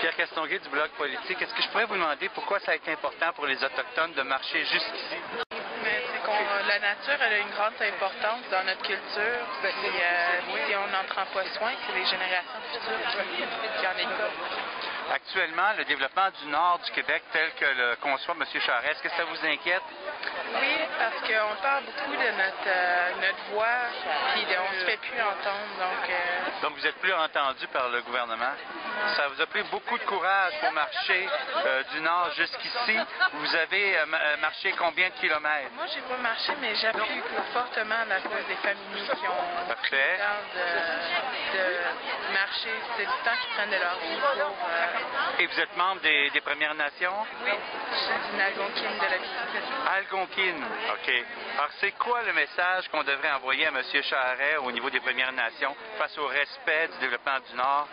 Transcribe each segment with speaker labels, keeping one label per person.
Speaker 1: Pierre Castonguay du Bloc politique, est-ce que je pourrais vous demander pourquoi ça a été important pour les Autochtones de marcher jusqu'ici?
Speaker 2: La nature elle a une grande importance dans notre culture. Si on n'en prend pas soin, c'est les générations futures qui en écopent.
Speaker 1: Actuellement, le développement du nord du Québec tel que le conçoit M. Charest, est-ce que ça vous inquiète?
Speaker 2: Oui, parce qu'on parle beaucoup de notre voix, puis on ne se fait plus entendre.
Speaker 1: Donc vous n'êtes plus entendu par le gouvernement? Ça vous a pris beaucoup de courage pour marcher du nord jusqu'ici. Vous avez marché combien de kilomètres?
Speaker 2: Moi, j'ai pas marché, mais j'appuie fortement à la cause des familles qui ont pris le temps de marcher. C'est du temps qu'ils prennent de leur vie pour...
Speaker 1: Et vous êtes membre des Premières Nations?
Speaker 2: Oui, je suis d'une Algonquine de la ville.
Speaker 1: Algonquine, OK. Alors, c'est quoi le message qu'on devrait envoyer à M. Charest au niveau des Premières Nations face au respect du développement du Nord?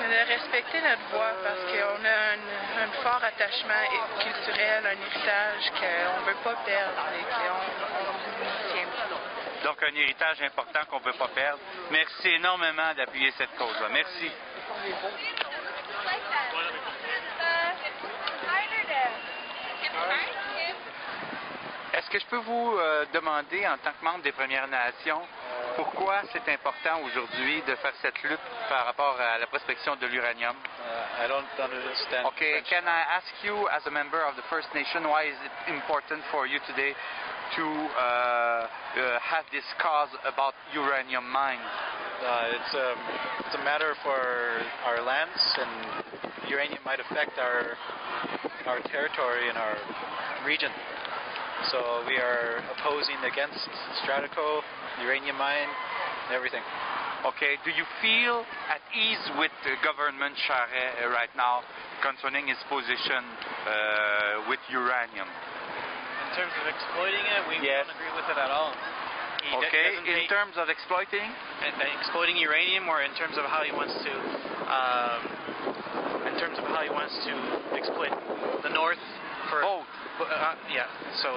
Speaker 2: De respecter notre voix parce qu'on a un fort attachement culturel, un héritage qu'on ne veut pas perdre et qu'on tient.
Speaker 1: Donc, un héritage important qu'on ne veut pas perdre. Merci énormément d'appuyer cette cause-là. Merci. Est-ce que je peux vous demander, en tant que membre des Premières Nations, pourquoi c'est important aujourd'hui de faire cette lutte par rapport à la prospection de l'uranium?
Speaker 3: I don't understand.
Speaker 1: Okay, can I ask you, as a member of the First Nation, why is it important for you today to have this cause about uranium mines?
Speaker 3: It's a matter for our lands, and uranium might affect our territory and our region. So we are opposing against Stratico, uranium mine, and everything.
Speaker 1: Okay, do you feel at ease with the government Charest right now concerning its position with uranium?
Speaker 4: In terms of exploiting it, we don't agree with it at all.
Speaker 1: Okay, in terms of exploiting
Speaker 4: uranium, or in terms of how he wants to, exploit the North for
Speaker 1: both.
Speaker 4: Yeah, so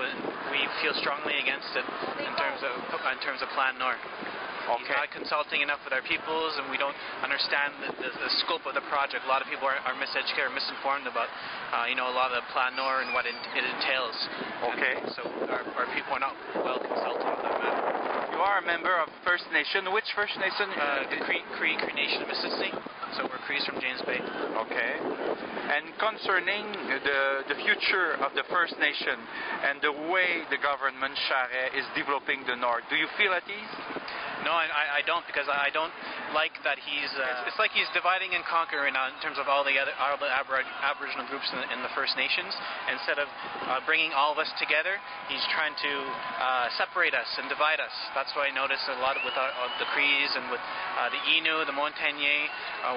Speaker 4: we feel strongly against it in terms of Plan Nord.
Speaker 1: Okay.
Speaker 4: He's not consulting enough with our peoples, and we don't understand the scope of the project. A lot of people are miseducated or misinformed about, a lot of Plan Nord and what it entails.
Speaker 1: Okay.
Speaker 4: And so our people are not well consulted on that matter.
Speaker 1: You are a member of First Nation. Which First Nation?
Speaker 4: The Cree Nation of Mississippi. So we're Crees from James Bay.
Speaker 1: Okay. And concerning the future of the First Nation and the way the government Charest is developing the North, do you feel at ease?
Speaker 4: No, I don't, because I don't like that he's... it's like he's dividing and conquering in terms of all the Aboriginal groups in the First Nations. Instead of bringing all of us together, he's trying to separate us and divide us. That's why I notice a lot with the Crees and with the Innu, the Montagnais.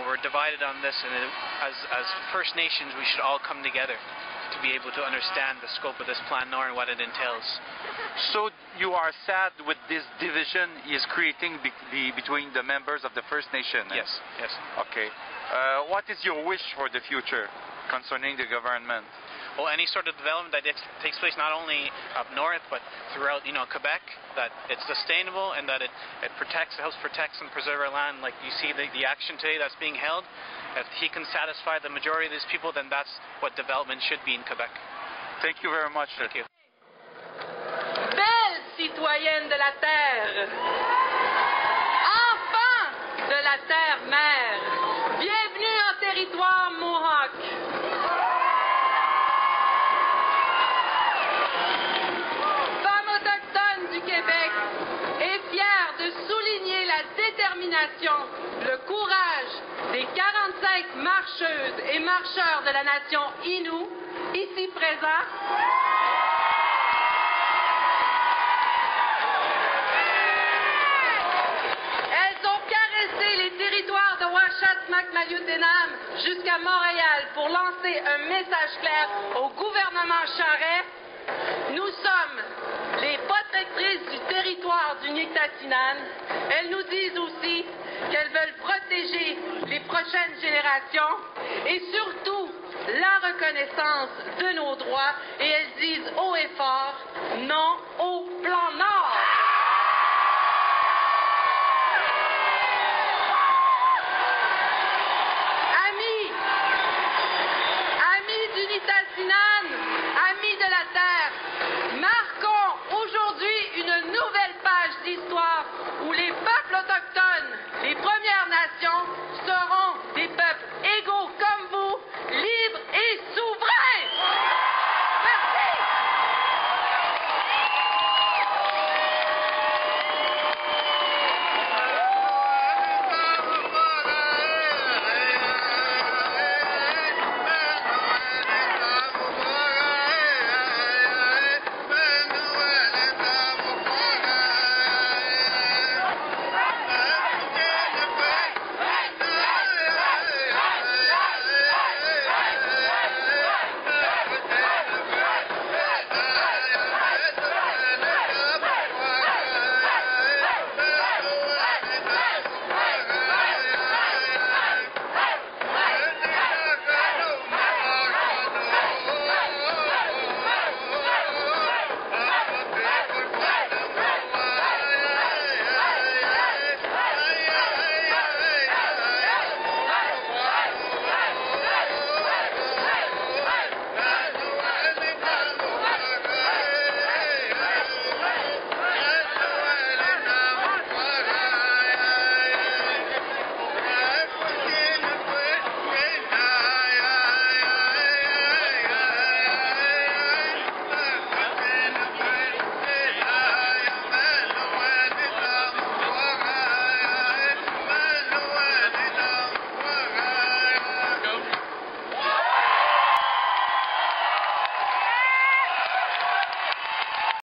Speaker 4: We're divided on this, and as First Nations, we should all come together to be able to understand the scope of this Plan Nord and what it entails.
Speaker 1: So you are sad with this division he is creating between the members of the First Nation?
Speaker 4: Yes, yes.
Speaker 1: Okay. What is your wish for the future concerning the government?
Speaker 4: Well, any sort of development that takes place not only up north but throughout, Quebec, that it's sustainable and that it helps protect and preserve our land. Like you see the action today that's being held. If he can satisfy the majority of these people, then that's what development should be in Quebec.
Speaker 1: Thank you very much.
Speaker 4: Thank you.
Speaker 5: Belle citoyenne de la terre, enfant de la terre-mère, bienvenue en territoire Mohawk. Femme autochtone du Québec est fière de souligner la détermination, le courage des 45 marcheuses et marcheurs de la nation Innu, ici présents. Elles ont caressé les territoires de Ouachat-Makmaliutenam jusqu'à Montréal pour lancer un message clair au gouvernement Charest. Nous sommes les potes directrices du territoire du Nictasinan, elles nous disent aussi qu'elles veulent protéger les prochaines générations et surtout la reconnaissance de nos droits. Et elles disent haut et fort non au plan Nord.